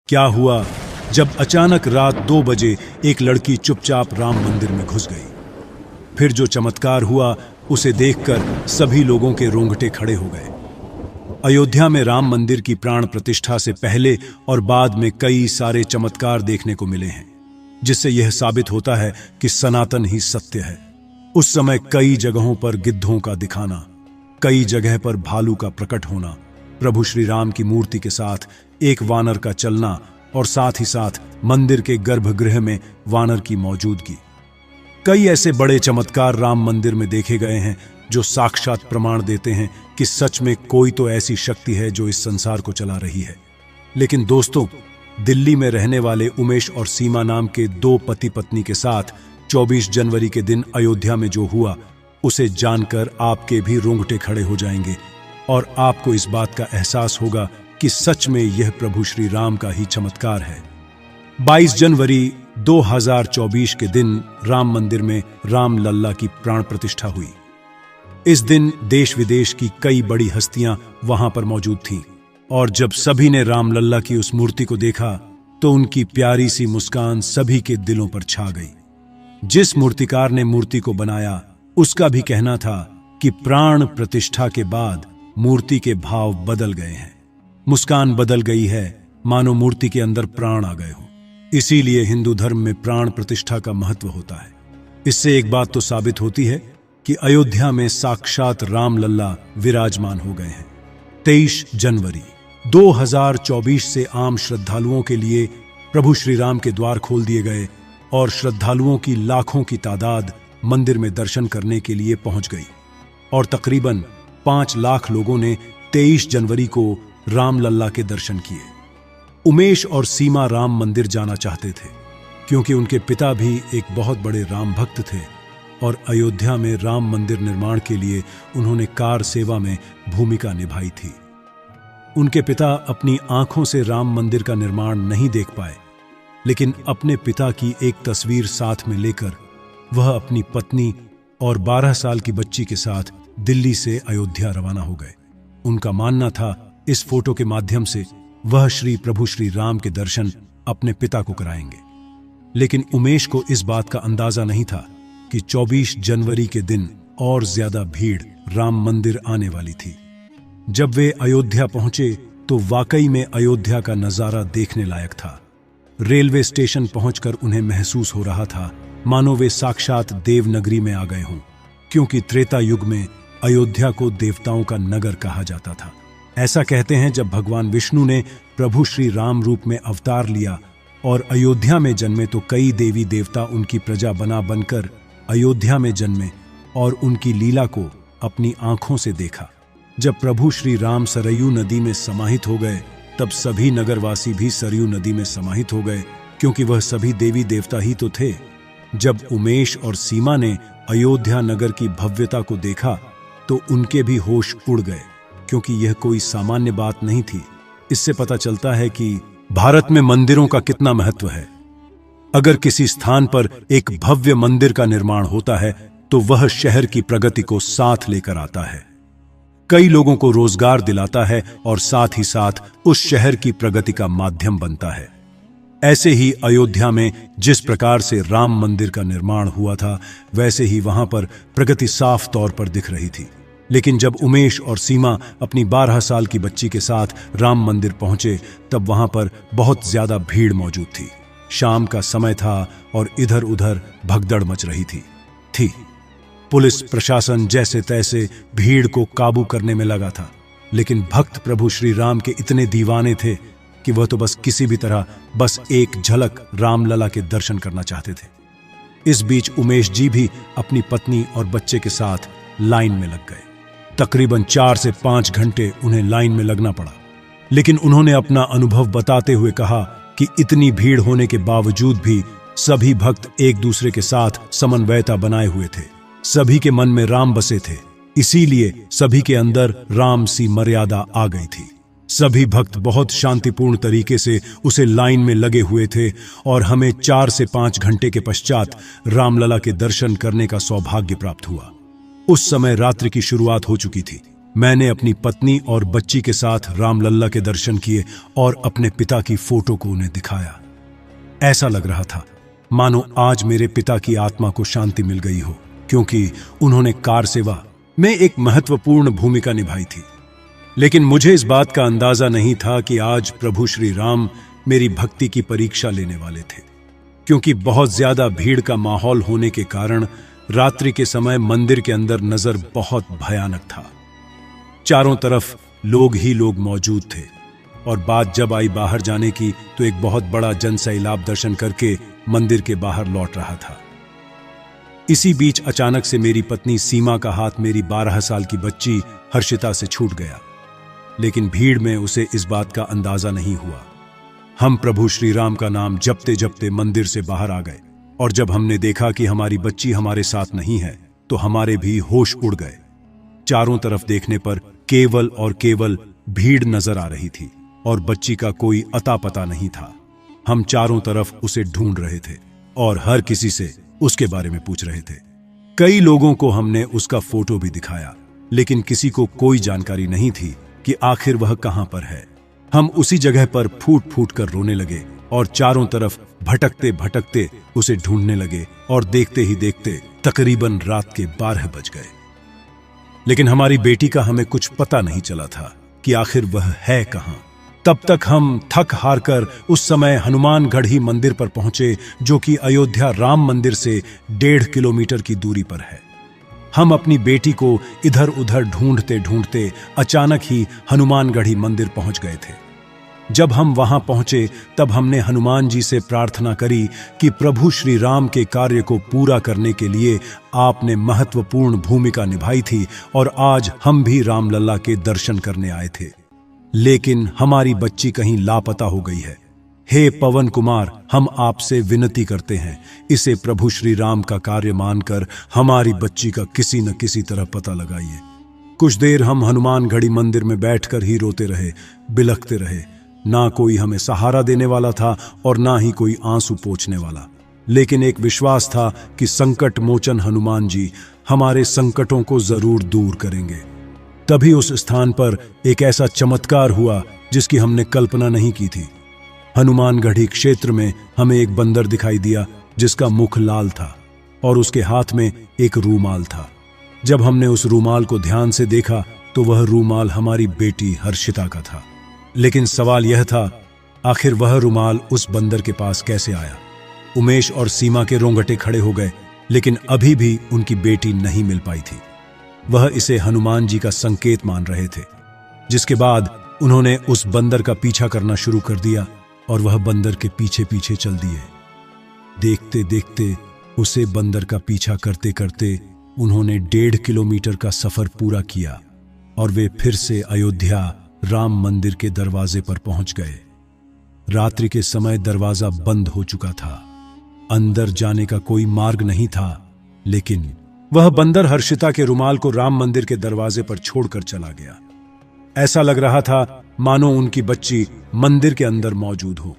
क्या हुआ जब अचानक रात 2 बजे एक लड़की चुपचाप राम मंदिर में घुस गई। फिर जो चमत्कार हुआ उसे देखकर सभी लोगों के रोंगटे खड़े हो गए। अयोध्या में राम मंदिर की प्राण प्रतिष्ठा से पहले और बाद में कई सारे चमत्कार देखने को मिले हैं, जिससे यह साबित होता है कि सनातन ही सत्य है। उस समय कई जगहों पर गिद्धों का दिखाना, कई जगह पर भालू का प्रकट होना, प्रभु श्री राम की मूर्ति के साथ एक वानर का चलना और साथ ही साथ मंदिर के गर्भगृह में वानर की मौजूदगी। कई ऐसे बड़े चमत्कार राम मंदिर में देखे गए हैं जो साक्षात प्रमाण देते हैं कि सच में कोई तो ऐसी शक्ति है जो इस संसार को चला रही है। लेकिन दोस्तों, दिल्ली में रहने वाले उमेश और सीमा नाम के 2 पति पत्नी के साथ 24 जनवरी के दिन अयोध्या में जो हुआ, उसे जानकर आपके भी रोंगटे खड़े हो जाएंगे और आपको इस बात का एहसास होगा कि सच में यह प्रभु श्री राम का ही चमत्कार है। 22 जनवरी 2024 के दिन राम मंदिर में राम लल्ला की प्राण प्रतिष्ठा हुई। इस दिन देश विदेश की कई बड़ी हस्तियां वहां पर मौजूद थीं और जब सभी ने राम लल्ला की उस मूर्ति को देखा तो उनकी प्यारी सी मुस्कान सभी के दिलों पर छा गई। जिस मूर्तिकार ने मूर्ति को बनाया उसका भी कहना था कि प्राण प्रतिष्ठा के बाद मूर्ति के भाव बदल गए हैं, मुस्कान बदल गई है, मानो मूर्ति के अंदर प्राण आ गए हो। इसीलिए हिंदू धर्म में प्राण प्रतिष्ठा का महत्व होता है। इससे एक बात तो साबित होती है कि अयोध्या में साक्षात राम लल्ला विराजमान हो गए हैं। 23 जनवरी 2024 से आम श्रद्धालुओं के लिए प्रभु श्री राम के द्वार खोल दिए गए और श्रद्धालुओं की लाखों की तादाद मंदिर में दर्शन करने के लिए पहुंच गई और तकरीबन 5 लाख लोगों ने 23 जनवरी को राम लल्ला के दर्शन किए। उमेश और सीमा राम मंदिर जाना चाहते थे क्योंकि उनके पिता भी एक बहुत बड़े राम भक्त थे और अयोध्या में राम मंदिर निर्माण के लिए उन्होंने कार सेवा में भूमिका निभाई थी। उनके पिता अपनी आंखों से राम मंदिर का निर्माण नहीं देख पाए, लेकिन अपने पिता की एक तस्वीर साथ में लेकर वह अपनी पत्नी और 12 साल की बच्ची के साथ दिल्ली से अयोध्या रवाना हो गए। उनका मानना था इस फोटो के माध्यम से वह प्रभु श्री राम के दर्शन अपने पिता को कराएंगे। लेकिन उमेश को इस बात का अंदाजा नहीं था कि 24 जनवरी के दिन और ज्यादा भीड़ राम मंदिर आने वाली थी। जब वे अयोध्या पहुंचे तो वाकई में अयोध्या का नजारा देखने लायक था। रेलवे स्टेशन पहुंचकर उन्हें महसूस हो रहा था मानो वे साक्षात देवनगरी में आ गए हों, क्योंकि त्रेता युग में अयोध्या को देवताओं का नगर कहा जाता था। ऐसा कहते हैं जब भगवान विष्णु ने प्रभु श्री राम रूप में अवतार लिया और अयोध्या में जन्मे तो कई देवी देवता उनकी प्रजा बनकर अयोध्या में जन्मे और उनकी लीला को अपनी आंखों से देखा। जब प्रभु श्री राम सरयू नदी में समाहित हो गए तब सभी नगरवासी भी सरयू नदी में समाहित हो गए, क्योंकि वह सभी देवी देवता ही तो थे। जब उमेश और सीमा ने अयोध्या नगर की भव्यता को देखा तो उनके भी होश उड़ गए, क्योंकि यह कोई सामान्य बात नहीं थी। इससे पता चलता है कि भारत में मंदिरों का कितना महत्व है। अगर किसी स्थान पर एक भव्य मंदिर का निर्माण होता है तो वह शहर की प्रगति को साथ लेकर आता है, कई लोगों को रोजगार दिलाता है और साथ ही साथ उस शहर की प्रगति का माध्यम बनता है। ऐसे ही अयोध्या में जिस प्रकार से राम मंदिर का निर्माण हुआ था, वैसे ही वहां पर प्रगति साफ तौर पर दिख रही थी। लेकिन जब उमेश और सीमा अपनी 12 साल की बच्ची के साथ राम मंदिर पहुंचे तब वहां पर बहुत ज्यादा भीड़ मौजूद थी। शाम का समय था और इधर उधर भगदड़ मच रही थी। पुलिस प्रशासन जैसे तैसे भीड़ को काबू करने में लगा था, लेकिन भक्त प्रभु श्री राम के इतने दीवाने थे कि वह तो बस किसी भी तरह बस एक झलक रामलला के दर्शन करना चाहते थे। इस बीच उमेश जी भी अपनी पत्नी और बच्चे के साथ लाइन में लग गए। तकरीबन 4 से 5 घंटे उन्हें लाइन में लगना पड़ा, लेकिन उन्होंने अपना अनुभव बताते हुए कहा कि इतनी भीड़ होने के बावजूद भी सभी भक्त एक दूसरे के साथ समन्वयता बनाए हुए थे। सभी के मन में राम बसे थे, इसीलिए सभी के अंदर राम सी मर्यादा आ गई थी। सभी भक्त बहुत शांतिपूर्ण तरीके से उसे लाइन में लगे हुए थे और हमें 4 से 5 घंटे के पश्चात रामलला के दर्शन करने का सौभाग्य प्राप्त हुआ। उस समय रात्रि की शुरुआत हो चुकी थी। मैंने अपनी पत्नी और बच्ची के साथ रामलल्ला के दर्शन किए और अपने पिता की फोटो को उन्हें दिखाया। ऐसा लग रहा था मानो आज मेरे पिता की आत्मा को शांति मिल गई हो, क्योंकि उन्होंने कार सेवा में एक महत्वपूर्ण भूमिका निभाई थी। लेकिन मुझे इस बात का अंदाजा नहीं था कि आज प्रभु श्री राम मेरी भक्ति की परीक्षा लेने वाले थे, क्योंकि बहुत ज्यादा भीड़ का माहौल होने के कारण रात्रि के समय मंदिर के अंदर नजर बहुत भयानक था। चारों तरफ लोग ही लोग मौजूद थे और बात जब आई बाहर जाने की तो एक बहुत बड़ा जनसैलाब दर्शन करके मंदिर के बाहर लौट रहा था। इसी बीच अचानक से मेरी पत्नी सीमा का हाथ मेरी 12 साल की बच्ची हर्षिता से छूट गया, लेकिन भीड़ में उसे इस बात का अंदाजा नहीं हुआ। हम प्रभु श्री राम का नाम जपते जपते मंदिर से बाहर आ गए और जब हमने देखा कि हमारी बच्ची हमारे साथ नहीं है तो हमारे भी होश उड़ गए। चारों तरफ देखने पर केवल और केवल भीड़ नजर आ रही थी और बच्ची का कोई अता पता नहीं था। हम चारों तरफ उसे ढूंढ रहे थे और हर किसी से उसके बारे में पूछ रहे थे। कई लोगों को हमने उसका फोटो भी दिखाया, लेकिन किसी को कोई जानकारी नहीं थी कि आखिर वह कहां पर है। हम उसी जगह पर फूट फूट कर रोने लगे और चारों तरफ भटकते भटकते उसे ढूंढने लगे और देखते ही देखते तकरीबन रात के 12 बज गए। लेकिन हमारी बेटी का हमें कुछ पता नहीं चला था कि आखिर वह है कहां। तब तक हम थक हार कर उस समय हनुमानगढ़ी मंदिर पर पहुंचे, जो कि अयोध्या राम मंदिर से 1.5 किलोमीटर की दूरी पर है। हम अपनी बेटी को इधर उधर ढूंढते ढूंढते अचानक ही हनुमानगढ़ी मंदिर पहुंच गए थे। जब हम वहां पहुंचे तब हमने हनुमान जी से प्रार्थना करी कि प्रभु श्री राम के कार्य को पूरा करने के लिए आपने महत्वपूर्ण भूमिका निभाई थी और आज हम भी रामलल्ला के दर्शन करने आए थे, लेकिन हमारी बच्ची कहीं लापता हो गई है। हे पवन कुमार, हम आपसे विनती करते हैं, इसे प्रभु श्री राम का कार्य मानकर हमारी बच्ची का किसी न किसी तरह पता लगाइए। कुछ देर हम हनुमानगढ़ी मंदिर में बैठकर ही रोते रहे, बिलखते रहे। ना कोई हमें सहारा देने वाला था और ना ही कोई आंसू पोंछने वाला, लेकिन एक विश्वास था कि संकट मोचन हनुमान जी हमारे संकटों को जरूर दूर करेंगे। तभी उस स्थान पर एक ऐसा चमत्कार हुआ जिसकी हमने कल्पना नहीं की थी। हनुमानगढ़ी क्षेत्र में हमें एक बंदर दिखाई दिया जिसका मुख लाल था और उसके हाथ में एक रूमाल था। जब हमने उस रूमाल को ध्यान से देखा तो वह रूमाल हमारी बेटी हर्षिता का था। लेकिन सवाल यह था, आखिर वह रूमाल उस बंदर के पास कैसे आया? उमेश और सीमा के रोंगटे खड़े हो गए, लेकिन अभी भी उनकी बेटी नहीं मिल पाई थी। वह इसे हनुमान जी का संकेत मान रहे थे। जिसके बाद उन्होंने उस बंदर का पीछा करना शुरू कर दिया और वह बंदर के पीछे पीछे चल दिए। देखते देखते उसे बंदर का पीछा करते करते उन्होंने 1.5 किलोमीटर का सफर पूरा किया और वे फिर से अयोध्या राम मंदिर के दरवाजे पर पहुंच गए। रात्रि के समय दरवाजा बंद हो चुका था, अंदर जाने का कोई मार्ग नहीं था, लेकिन वह बंदर हर्षिता के रुमाल को राम मंदिर के दरवाजे पर छोड़कर चला गया। ऐसा लग रहा था मानो उनकी बच्ची मंदिर के अंदर मौजूद हो।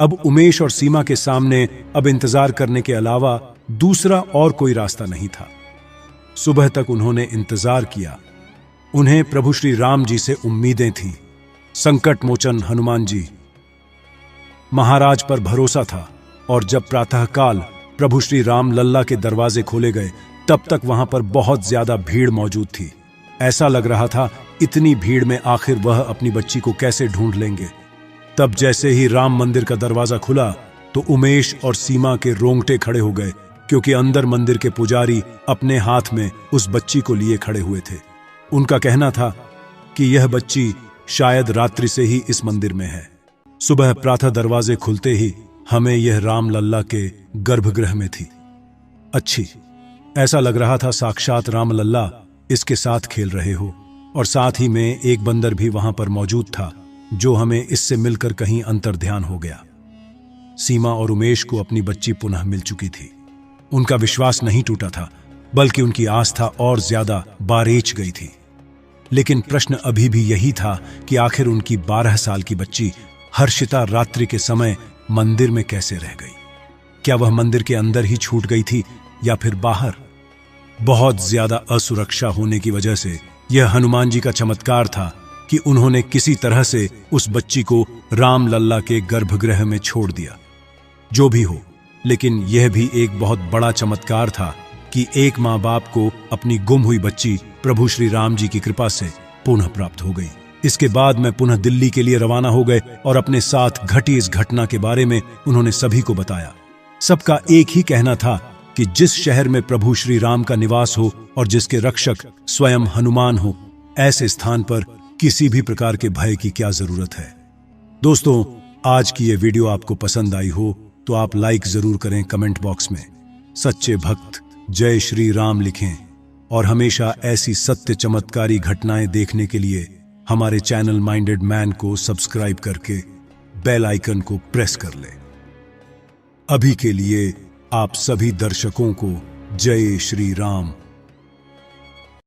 अब उमेश और सीमा के सामने अब इंतजार करने के अलावा दूसरा और कोई रास्ता नहीं था। सुबह तक उन्होंने इंतजार किया। उन्हें प्रभु श्री राम जी से उम्मीदें थीं। संकट मोचन हनुमान जी महाराज पर भरोसा था और जब प्रातःकाल प्रभु श्री राम लल्ला के दरवाजे खोले गए तब तक वहां पर बहुत ज्यादा भीड़ मौजूद थी। ऐसा लग रहा था इतनी भीड़ में आखिर वह अपनी बच्ची को कैसे ढूंढ लेंगे। तब जैसे ही राम मंदिर का दरवाजा खुला तो उमेश और सीमा के रोंगटे खड़े हो गए, क्योंकि अंदर मंदिर के पुजारी अपने हाथ में उस बच्ची को लिए खड़े हुए थे। उनका कहना था कि यह बच्ची शायद रात्रि से ही इस मंदिर में है। सुबह प्रातः दरवाजे खुलते ही हमें यह राम लल्ला के गर्भगृह में थी। अच्छी, ऐसा लग रहा था साक्षात राम लल्ला इसके साथ खेल रहे हो, और साथ ही में एक बंदर भी वहां पर मौजूद था जो हमें इससे मिलकर कहीं अंतर्ध्यान हो गया। सीमा और उमेश को अपनी बच्ची पुनः मिल चुकी थी। उनका विश्वास नहीं टूटा था, बल्कि उनकी आस्था और ज्यादा बारेच गई थी। लेकिन प्रश्न अभी भी यही था कि आखिर उनकी 12 साल की बच्ची हर्षिता रात्रि के समय मंदिर में कैसे रह गई? क्या वह मंदिर के अंदर ही छूट गई थी या फिर बाहर? बहुत ज्यादा असुरक्षा होने की वजह से यह हनुमान जी का चमत्कार था कि उन्होंने किसी तरह से उस बच्ची को राम लल्ला के गर्भगृह में छोड़ दिया। जो भी हो, लेकिन यह भी एक बहुत बड़ा चमत्कार था कि एक माँ बाप को अपनी गुम हुई बच्ची प्रभु श्री राम जी की कृपा से पुनः प्राप्त हो गई। इसके बाद मैं पुनः दिल्ली के लिए रवाना हो गए और अपने साथ घटी इस घटना के बारे में उन्होंने सभी को बताया। सबका एक ही कहना था कि जिस शहर में प्रभु श्री राम का निवास हो और जिसके रक्षक स्वयं हनुमान हो, ऐसे स्थान पर किसी भी प्रकार के भय की क्या जरूरत है। दोस्तों, आज की यह वीडियो आपको पसंद आई हो तो आप लाइक जरूर करें, कमेंट बॉक्स में सच्चे भक्त जय श्री राम लिखें और हमेशा ऐसी सत्य चमत्कारी घटनाएं देखने के लिए हमारे चैनल माइंडेड मैन को सब्सक्राइब करके बेल आइकन को प्रेस कर लें। अभी के लिए आप सभी दर्शकों को जय श्री राम।